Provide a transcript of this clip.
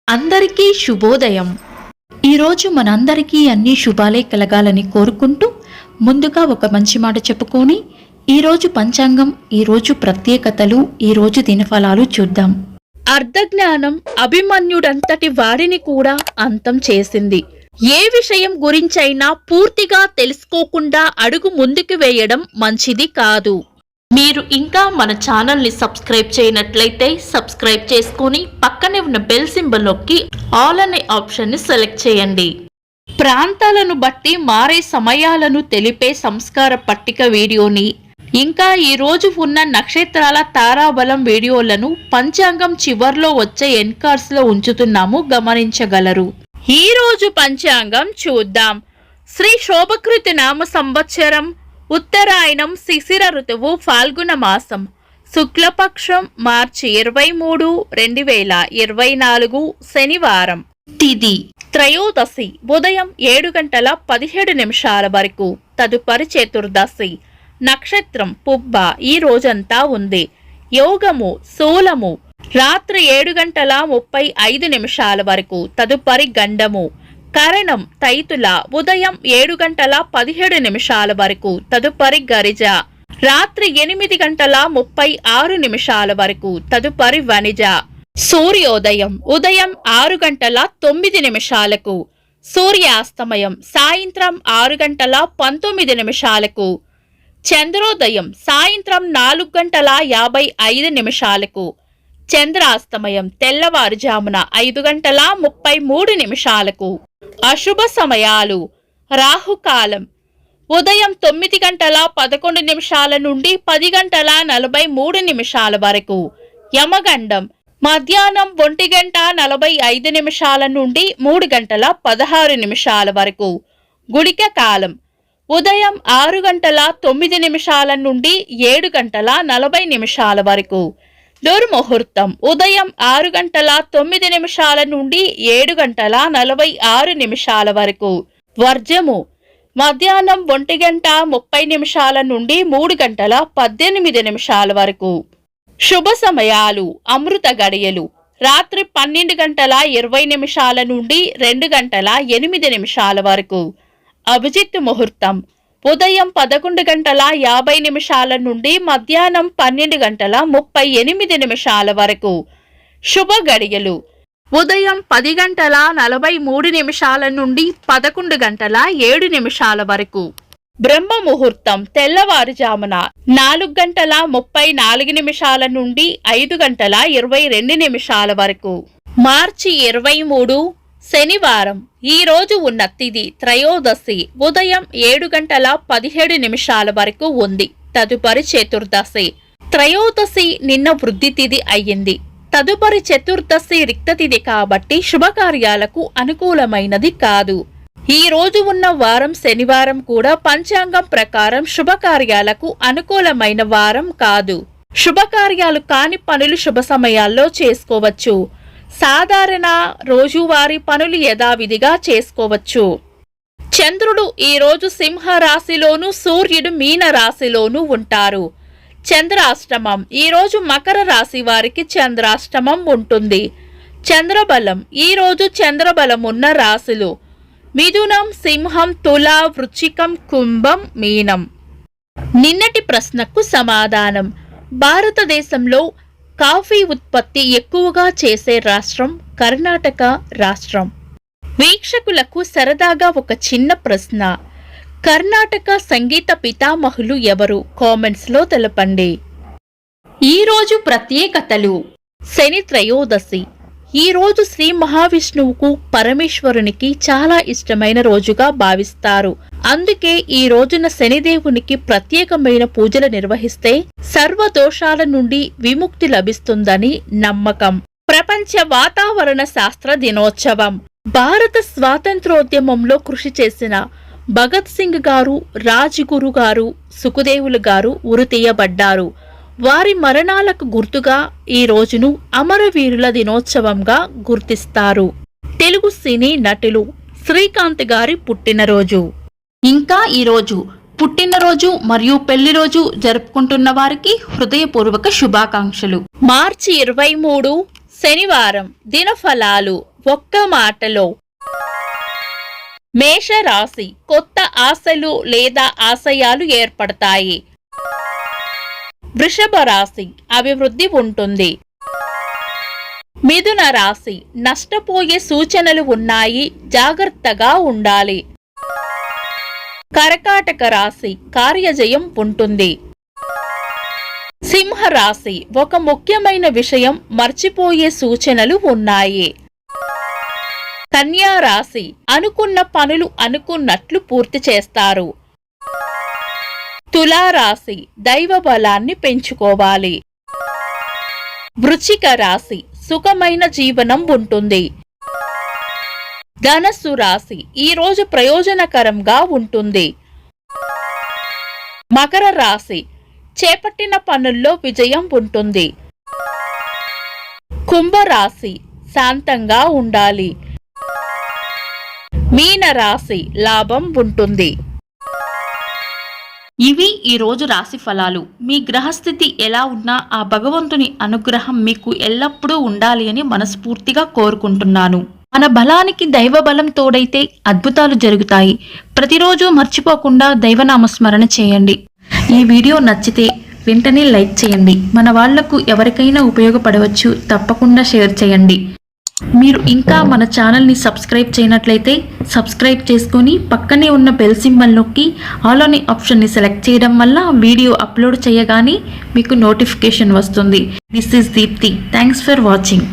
అందరికీ శుభోదయం. ఈరోజు మనందరికీ అన్ని శుభాలే కలగాలని కోరుకుంటూ ముందుగా ఒక మంచి మాట చెప్పుకొని ఈరోజు పంచాంగం, ఈరోజు ప్రత్యేకతలు, ఈరోజు దినఫలాలు చూద్దాం. అర్ధజ్ఞానం అభిమన్యుడంతటి వారిని కూడా అంతం చేసింది. ఏ విషయం గురించైనా పూర్తిగా తెలుసుకోకుండా అడుగు ముందుకు వేయడం మంచిది కాదు. మీరు ఇంకా మన ఛానల్ని సబ్స్క్రైబ్ చేయనట్లయితే సబ్స్క్రైబ్ చేసుకొని పక్కనే ఉన్న బెల్ సింబల్ నొక్కి ఆల్ అనే ఆప్షన్ని సెలెక్ట్ చేయండి. ప్రాంతాలను బట్టి మారే సమయాలను తెలిపే సంస్కార పట్టిక వీడియోని, ఇంకా ఈ రోజు ఉన్న నక్షత్రాల తారాబలం వీడియోలను పంచాంగం చివర్లో వచ్చే ఎన్కార్స్లో ఉంచుతున్నాము, గమనించగలరు. ఈ రోజు పంచాంగం చూద్దాం. శ్రీ శోభకృతి నామ సంవత్సరం, ఉత్తరాయణం, శిశిర ఋతువు, ఫాల్గుణ మాసం, శుక్లపక్షం, మార్చి 23, 2024, శనివారం. తిథి త్రయోదశి ఉదయం 7:17 వరకు, తదుపరి చతుర్దశి. నక్షత్రం పుబ్బ, ఈ రోజంతా ఉంది. యోగము శూలము, రాత్రి 7:35 వరకు, తదుపరి గండము. కరణం తైతుల, ఉదయం 7:17 వరకు, తదుపరి గరిజ. రాత్రి 8:36 వరకు, తదుపరి వనిజ. సూర్యోదయం ఉదయం 6:09, సూర్యాస్తమయం సాయంత్రం 6:19. చంద్రోదయం సాయంత్రం 4:55, చంద్రాస్తమయం తెల్లవారుజామున 5:33. అశుభ సమయాలు: రాహుకాలం ఉదయం 9:11 నుండి 10:43 వరకు, యమగండం మధ్యాహ్నం 1:45 నుండి 3:16 వరకు, గుళిక కాలం ఉదయం 6:09 నుండి 7:40 వరకు, దుర్ముహూర్తం ఉదయం 6:09 నుండి 7:46 వరకు, వర్జము మధ్యాహ్నం 1:30 నుండి 3:18 వరకు. శుభ సమయాలు: అమృత గడియలు రాత్రి 12:20 నుండి 2:08 వరకు, అభిజిత్ ముహూర్తం ఉదయం 11:50 నుండి మధ్యాహ్నం 12:38 వరకు. శుభ గడియలు ఉదయం 10:43 నుండి 11:07 వరకు. బ్రహ్మ ముహూర్తం తెల్లవారుజామున 4:34 నుండి 5:22 వరకు. మార్చి 23, శనివారం. ఈ రోజు ఉన్న తిథి త్రయోదశి, ఉదయం 7:17 వరకు ఉంది, తదుపరి చతుర్దశి. త్రయోదశి నిన్న వృద్ధి తిథి అయ్యింది, తదుపరి చతుర్దశి రిక్త తిథి కాబట్టి శుభకార్యాలకు అనుకూలమైనది కాదు. ఈ రోజు ఉన్న వారం శనివారం కూడా పంచాంగం ప్రకారం శుభకార్యాలకు అనుకూలమైన వారం కాదు. శుభకార్యాలు కాని పనులు శుభ సమయాల్లో చేసుకోవచ్చు. సాధారణ రోజువారీ పనులు యథావిధిగా చేసుకోవచ్చు. చంద్రుడు ఈ రోజు సింహ రాశిలోను, సూర్యుడు మీన రాశిలోను ఉంటారు. చంద్రాష్టమం ఈ రోజు మకర రాశి వారికి చంద్రాష్టమం ఉంటుంది. చంద్రబలం ఈ రోజు చంద్రబలం ఉన్న రాశులు మిథునం, సింహం, తుల, వృశ్చికం, కుంభం, మీనం. నిన్నటి ప్రశ్నకు సమాధానం: భారతదేశంలో కాఫీ ఉత్పత్తి ఎక్కువగా చేసే రాష్ట్రం కర్ణాటక రాష్ట్రం. వీక్షకులకు సరదాగా ఒక చిన్న ప్రశ్న: కర్ణాటక సంగీత పితామహులు ఎవరు? కామెంట్స్లో తెలపండి. ఈరోజు ప్రత్యేకతలు: శని త్రయోదశి. ఈ రోజు శ్రీ మహావిష్ణువుకు, పరమేశ్వరునికి చాలా ఇష్టమైన రోజుగా భావిస్తారు. అందుకే ఈ రోజున శనిదేవునికి ప్రత్యేకమైన పూజలు నిర్వహిస్తే సర్వదోషాల నుండి విముక్తి లభిస్తుందని నమ్మకం. ప్రపంచ వాతావరణ శాస్త్ర దినోత్సవం. భారత స్వాతంత్రోద్యమంలో కృషి చేసిన భగత్ సింగ్ గారు, రాజ్గురు గారు, సుఖదేవులు గారు ఉరితీయబడ్డారు. వారి మరణాలకు గుర్తుగా ఈ రోజును అమరవీరుల దినోత్సవంగా గుర్తిస్తారు. తెలుగు సినీ నటులు శ్రీకాంత్ గారి పుట్టినరోజు. ఇంకా ఈరోజు పుట్టినరోజు మరియు పెళ్లి రోజు జరుపుకుంటున్న వారికి హృదయపూర్వక శుభాకాంక్షలు. మార్చి 23, శనివారం. దినఫలాలు: ఒక్క మాటలో. మేషరాశి కొత్త ఆశలు లేదా ఆశయాలు ఏర్పడతాయి. వృషభ రాశి అభివృద్ధి ఉంటుంది. మిథున రాశి నష్టపోయే సూచనలు ఉన్నాయి, జాగ్రత్తగా ఉండాలి. కర్కాటక రాశి కార్యజయం ఉంటుంది. సింహరాశి ఒక ముఖ్యమైన విషయం మర్చిపోయే సూచనలు ఉన్నాయి. కన్యా రాశి అనుకున్న పనులు అనుకున్నట్లు పూర్తి చేస్తారు. తులారాశి దైవ బలాన్ని పెంచుకోవాలి. వృశ్చిక రాశి సుఖమైన జీవనం ఉంటుంది. ధనస్సు రాశి ఈ రోజు ప్రయోజనకరంగా ఉంటుంది. మకర రాశి చేపట్టిన పనుల్లో విజయం ఉంటుంది. కుంభరాశి శాంతంగా ఉండాలి. మీన రాశి లాభం ఉంటుంది. ఇవి ఈరోజు రాశి ఫలాలు. మీ గ్రహస్థితి ఎలా ఉన్నా ఆ భగవంతుని అనుగ్రహం మీకు ఎల్లప్పుడూ ఉండాలి అని మనస్ఫూర్తిగా కోరుకుంటున్నాను. మన బలానికి దైవ బలం తోడైతే అద్భుతాలు జరుగుతాయి. ప్రతిరోజు మర్చిపోకుండా దైవనామస్మరణ చేయండి. ఈ వీడియో నచ్చితే వెంటనే లైక్ చేయండి. మన వాళ్లకు ఎవరికైనా ఉపయోగపడవచ్చు. తప్పకుండా షేర్ చేయండి. మీరు ఇంకా మన ఛానల్ని సబ్స్క్రైబ్ చేయనట్లయితే సబ్స్క్రైబ్ చేసుకొని పక్కనే ఉన్న బెల్ సింబల్ నొక్కి ఆల్ అనే ఆప్షన్ని సెలెక్ట్ చేయడం వల్ల వీడియో అప్లోడ్ చేయగానే మీకు నోటిఫికేషన్ వస్తుంది. This is Deepthi. Thanks for watching.